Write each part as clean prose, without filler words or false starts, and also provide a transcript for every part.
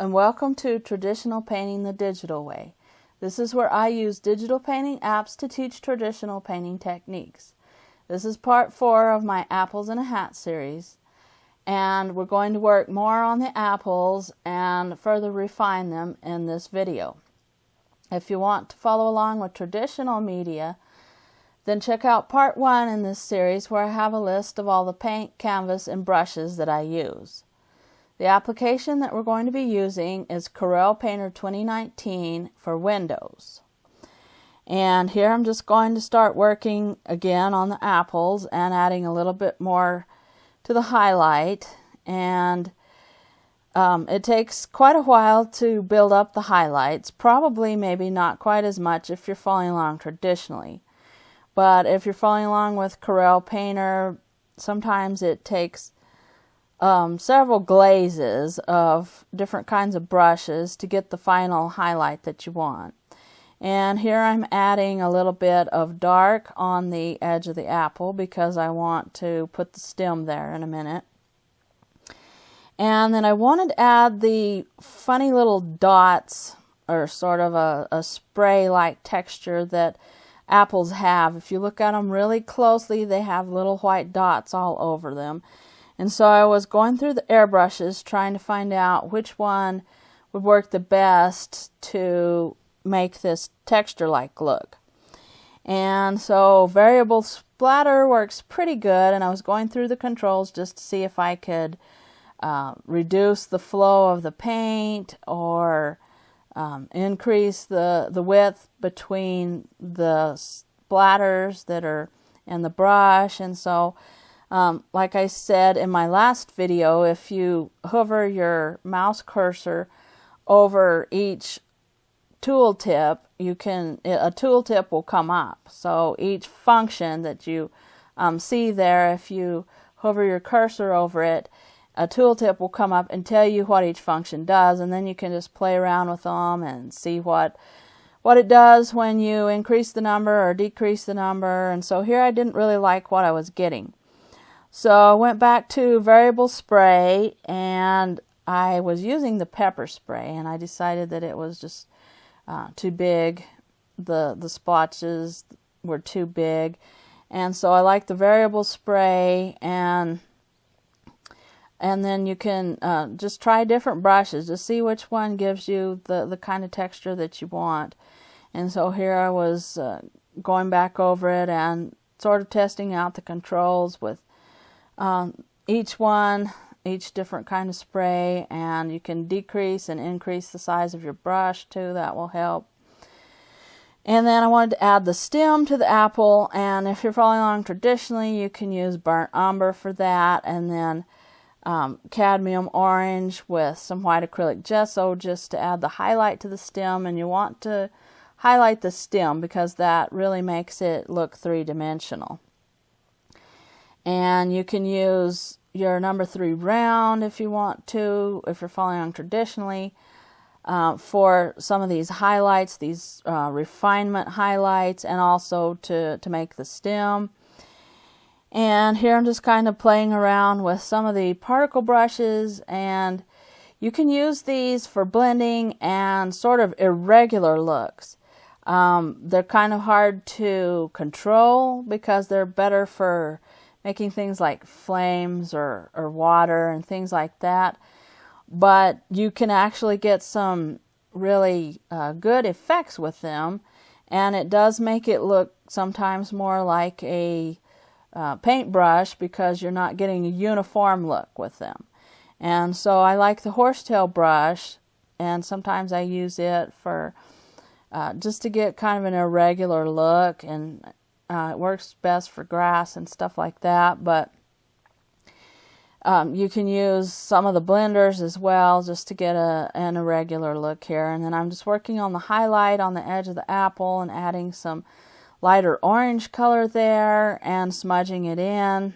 and welcome to Traditional Painting the Digital Way. This is where I use digital painting apps to teach traditional painting techniques. This is part 4 of my Apples in a Hat series, and we're going to work more on the apples and further refine them in this video. If you want to follow along with traditional media, then check out part 1 in this series where I have a list of all the paint, canvas, and brushes that I use. The application that we're going to be using is Corel Painter 2019 for Windows. And here I'm just going to start working again on the apples and adding a little bit more to the highlight. And it takes quite a while to build up the highlights, probably maybe not quite as much if you're following along traditionally. But if you're following along with Corel Painter, sometimes it takes several glazes of different kinds of brushes to get the final highlight that you want. And here I'm adding a little bit of dark on the edge of the apple because I want to put the stem there in a minute. And then I wanted to add the funny little dots, or sort of a spray-like texture that apples have. If you look at them really closely, they have little white dots all over them. And so I was going through the airbrushes trying to find out which one would work the best to make this texture-like look. And so variable splatter works pretty good, and I was going through the controls just to see if I could reduce the flow of the paint or increase the width between the splatters that are in the brush. And so like I said in my last video, if you hover your mouse cursor over each tooltip, a tooltip will come up. So each function that you see there, if you hover your cursor over it, a tooltip will come up and tell you what each function does, and then you can just play around with them and see what it does when you increase the number or decrease the number. And so here I didn't really like what I was getting. So I went back to variable spray, and I was using the pepper spray, and I decided that it was just too big. The splotches were too big, and so I like the variable spray. And then you can just try different brushes to see which one gives you the kind of texture that you want. And so here I was going back over it and sort of testing out the controls with each different kind of spray, and you can decrease and increase the size of your brush too. That will help. And then I wanted to add the stem to the apple, and if you're following along traditionally, you can use burnt umber for that, and then cadmium orange with some white acrylic gesso just to add the highlight to the stem. And you want to highlight the stem because that really makes it look three-dimensional. And you can use your number 3 round if you want to, if you're following on traditionally, for some of these highlights, these refinement highlights, and also to make the stem. And here I'm just kind of playing around with some of the particle brushes, and you can use these for blending and sort of irregular looks. They're kind of hard to control because they're better for making things like flames or water and things like that. But you can actually get some really good effects with them, and it does make it look sometimes more like a paintbrush because you're not getting a uniform look with them. And so I like the horsetail brush, and sometimes I use it for just to get kind of an irregular look, and it works best for grass and stuff like that. But you can use some of the blenders as well just to get an irregular look here. And then I'm just working on the highlight on the edge of the apple and adding some lighter orange color there and smudging it in.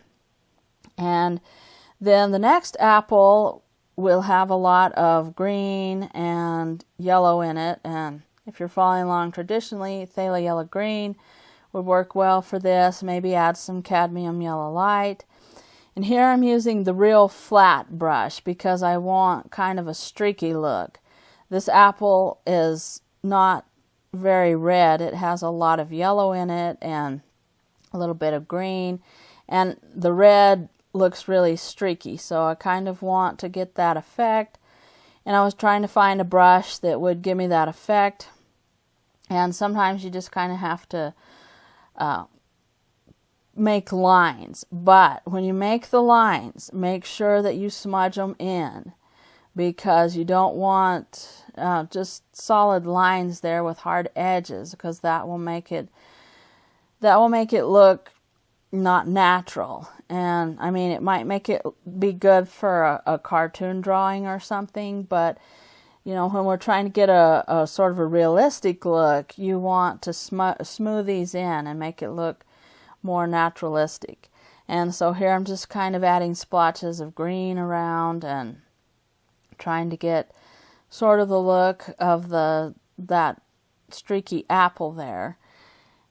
And then the next apple will have a lot of green and yellow in it. And if you're following along traditionally, phthalo yellow green would work well for this. Maybe add some cadmium yellow light. And here I'm using the real flat brush because I want kind of a streaky look. This apple is not very red. It has a lot of yellow in it and a little bit of green. And the red looks really streaky, so I kind of want to get that effect. And I was trying to find a brush that would give me that effect. And sometimes you just kind of have to make lines. But when you make the lines, make sure that you smudge them in, because you don't want just solid lines there with hard edges, because that will make it look not natural. And I mean, it might make it be good for a cartoon drawing or something, but you know, when we're trying to get a sort of a realistic look, you want to smooth these in and make it look more naturalistic. And so here I'm just kind of adding splotches of green around and trying to get sort of the look of that streaky apple there.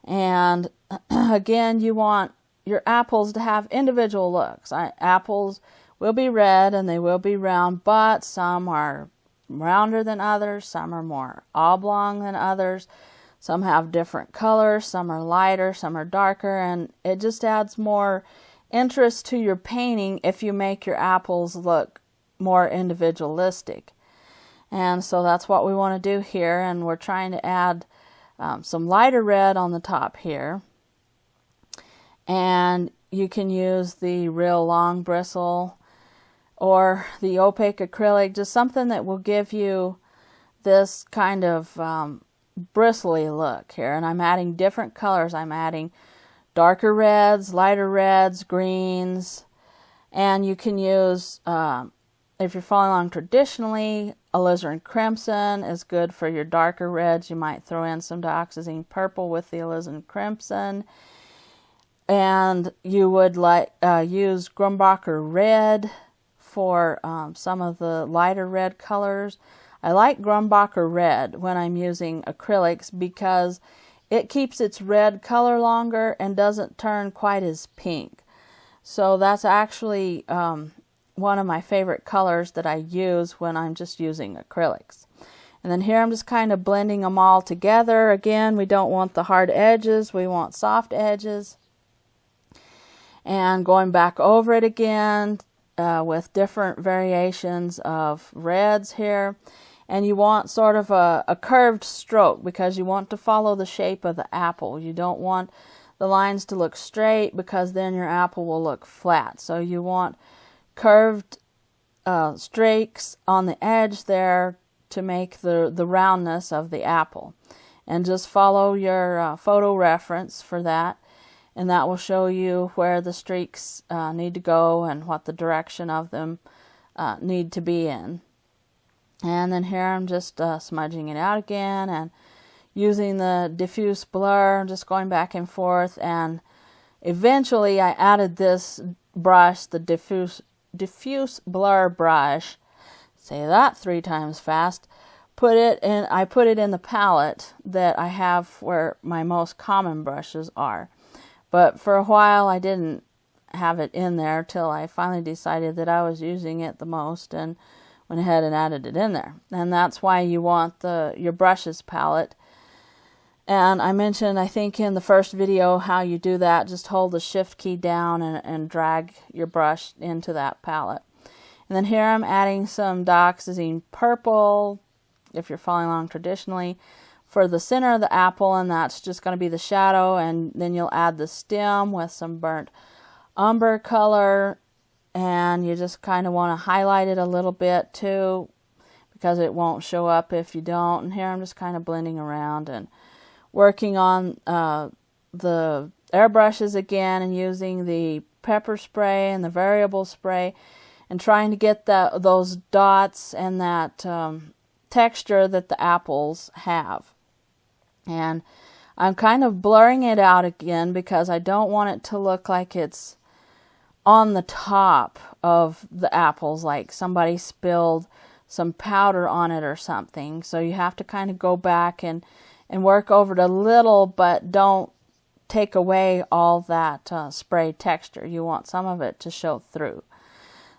And again, you want your apples to have individual looks. Apples will be red and they will be round, but some are rounder than others, some are more oblong than others, some have different colors, some are lighter, some are darker, and it just adds more interest to your painting if you make your apples look more individualistic. And so that's what we want to do here, and we're trying to add some lighter red on the top here. And you can use the real long bristle or the opaque acrylic, just something that will give you this kind of bristly look here. And I'm adding different colors. I'm adding darker reds, lighter reds, greens, and you can use, if you're following along traditionally, alizarin crimson is good for your darker reds. You might throw in some dioxazine purple with the alizarin crimson. And you would use Grumbacher red for some of the lighter red colors. I like Grumbacher red when I'm using acrylics because it keeps its red color longer and doesn't turn quite as pink. So that's actually one of my favorite colors that I use when I'm just using acrylics. And then here I'm just kind of blending them all together. Again, we don't want the hard edges, we want soft edges. And going back over it again with different variations of reds here. And you want sort of a curved stroke because you want to follow the shape of the apple. You don't want the lines to look straight because then your apple will look flat. So you want curved streaks on the edge there to make the roundness of the apple. And just follow your photo reference for that. And that will show you where the streaks need to go and what the direction of them need to be in. And then here I'm just smudging it out again and using the Diffuse Blur. I'm just going back and forth, and eventually I added this brush, the Diffuse Blur brush. Say that 3 times fast. I put it in the palette that I have where my most common brushes are. But for a while I didn't have it in there till I finally decided that I was using it the most and went ahead and added it in there. And that's why you want your brushes palette. And I mentioned, I think in the first video, how you do that. Just hold the shift key down and drag your brush into that palette. And then here I'm adding some dioxazine purple, if you're following along traditionally, for the center of the apple, and that's just going to be the shadow. And then you'll add the stem with some burnt umber color, and you just kind of want to highlight it a little bit too, because it won't show up if you don't. And here I'm just kind of blending around and working on the airbrushes again, and using the pepper spray and the variable spray, and trying to get those dots and that texture that the apples have. And I'm kind of blurring it out again because I don't want it to look like it's on the top of the apples, like somebody spilled some powder on it or something. So you have to kind of go back and work over it a little, but don't take away all that spray texture. You want some of it to show through.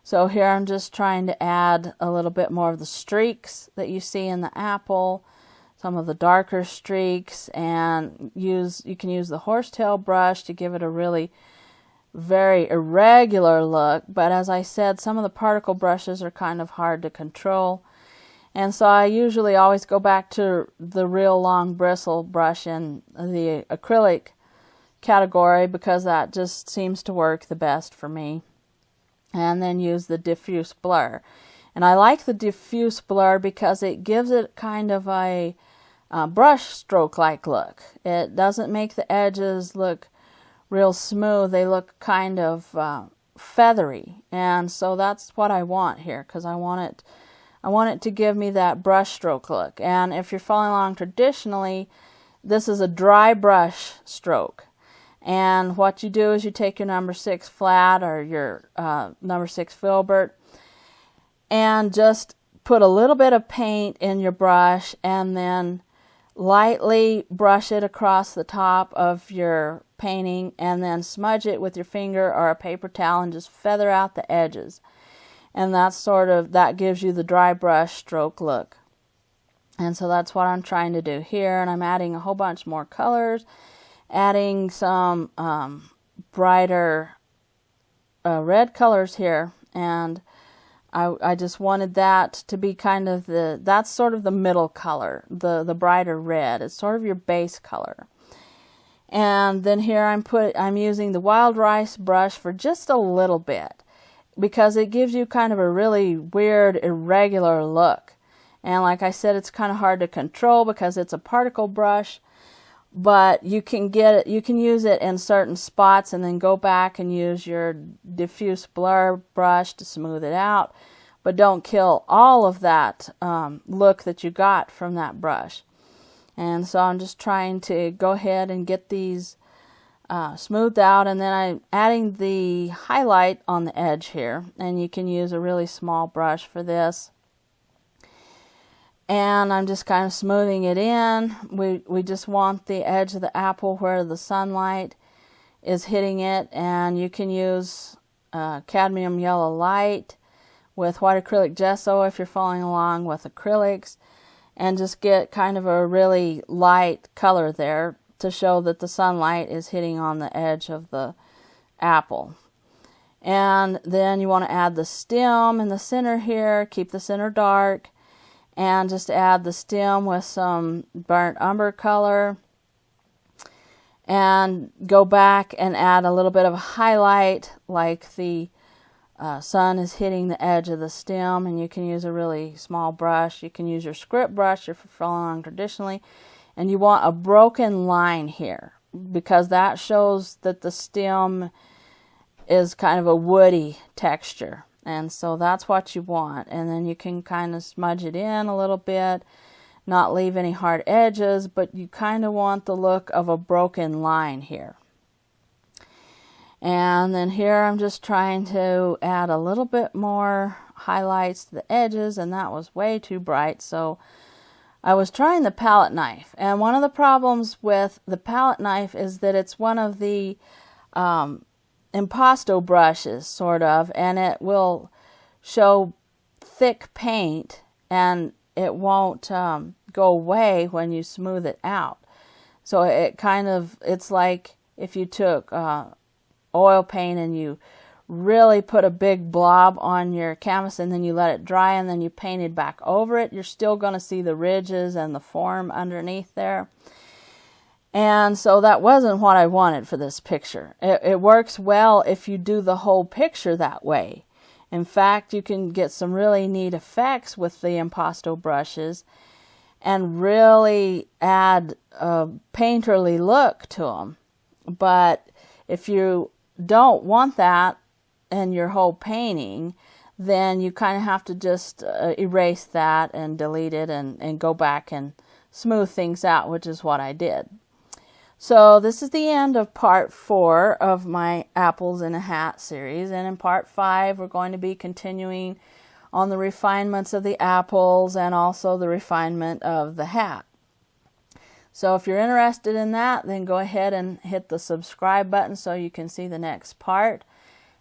So here I'm just trying to add a little bit more of the streaks that you see in the apple, some of the darker streaks, and you can use the horsetail brush to give it a really very irregular look. But as I said, some of the particle brushes are kind of hard to control, and so I usually always go back to the real long bristle brush in the acrylic category, because that just seems to work the best for me. And then use the Diffuse Blur. And I like the Diffuse Blur because it gives it kind of a brush stroke like look. It doesn't make the edges look real smooth. They look kind of feathery, and so that's what I want here, because I want it to give me that brush stroke look. And if you're following along traditionally, this is a dry brush stroke. And what you do is you take your number 6 flat or your number 6 filbert and just put a little bit of paint in your brush, and then lightly brush it across the top of your painting, and then smudge it with your finger or a paper towel and just feather out the edges. And that gives you the dry brush stroke look. And so that's what I'm trying to do here. And I'm adding a whole bunch more colors, adding some brighter red colors here, and I just wanted that to be kind of that's sort of the middle color, the brighter red. It's sort of your base color. And then here I'm using the Wild Rice brush for just a little bit, because it gives you kind of a really weird, irregular look. And like I said, it's kind of hard to control because it's a particle brush, but you can use it in certain spots and then go back and use your Diffuse Blur brush to smooth it out, but don't kill all of that look that you got from that brush. And so I'm just trying to go ahead and get these smoothed out, and then I'm adding the highlight on the edge here, and you can use a really small brush for this. And I'm just kind of smoothing it in. We just want the edge of the apple where the sunlight is hitting it, and you can use cadmium yellow light with white acrylic gesso if you're following along with acrylics, and just get kind of a really light color there to show that the sunlight is hitting on the edge of the apple. And then you want to add the stem in the center here, keep the center dark, and just add the stem with some burnt umber color, and go back and add a little bit of a highlight like the sun is hitting the edge of the stem. And you can use a really small brush. You can use your script brush if you're following along traditionally. And you want a broken line here, because that shows that the stem is kind of a woody texture. And so that's what you want. And then you can kind of smudge it in a little bit, not leave any hard edges, but you kind of want the look of a broken line here. And then here I'm just trying to add a little bit more highlights to the edges, and that was way too bright. So I was trying the palette knife, and one of the problems with the palette knife is that it's one of the impasto brushes, sort of, and it will show thick paint, and it won't go away when you smooth it out. So it's like if you took oil paint and you really put a big blob on your canvas and then you let it dry and then you painted back over it, you're still going to see the ridges and the form underneath there. And so that wasn't what I wanted for this picture. It works well if you do the whole picture that way. In fact, you can get some really neat effects with the impasto brushes and really add a painterly look to them. But if you don't want that in your whole painting, then you kind of have to just erase that and delete it and go back and smooth things out, which is what I did. So this is the end of part 4 of my Apples in a Hat series, and in part 5 we're going to be continuing on the refinements of the apples and also the refinement of the hat. So if you're interested in that, then go ahead and hit the subscribe button so you can see the next part.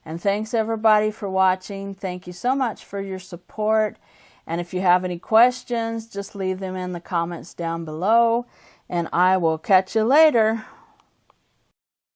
And thanks everybody for watching. Thank you so much for your support. And if you have any questions, just leave them in the comments down below. And I will catch you later.